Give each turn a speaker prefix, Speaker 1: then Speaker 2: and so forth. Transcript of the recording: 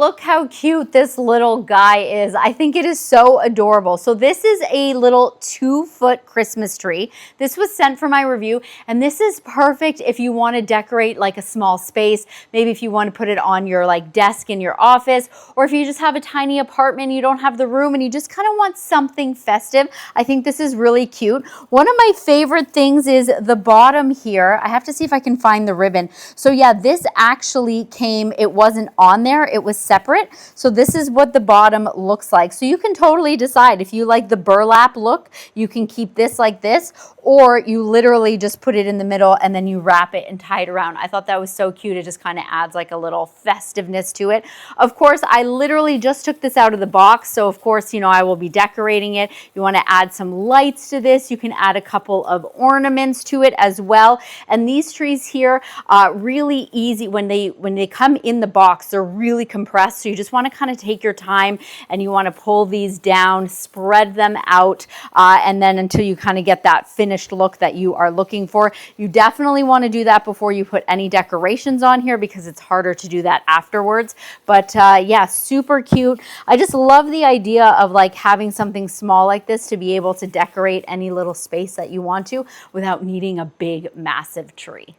Speaker 1: Look how cute this little guy is. I think it is so adorable. So this is a little 2-foot Christmas tree. This was sent for my review, and this is perfect if you want to decorate like a small space. Maybe if you want to put it on your like desk in your office, or if you just have a tiny apartment, you don't have the room and you just kind of want something festive. I think this is really cute. One of my favorite things is the bottom here. I have to see if I can find the ribbon. So yeah, this actually came, it wasn't on there, it was separate. So this is what the bottom looks like. So you can totally decide if you like the burlap look, you can keep this like this, or you literally just put it in the middle and then you wrap it and tie it around. I thought that was so cute. It just kind of adds like a little festiveness to it. Of course, I literally just took this out of the box. So of course, you know, I will be decorating it. You want to add some lights to this. You can add a couple of ornaments to it as well. And these trees here, really easy when they come in the box, they're really compressed. So you just want to kind of take your time and you want to pull these down, spread them out, and then until you kind of get that finished look that you are looking for. You definitely want to do that before you put any decorations on here because it's harder to do that afterwards. But yeah, super cute. I just love the idea of like having something small like this to be able to decorate any little space that you want to without needing a big, massive tree.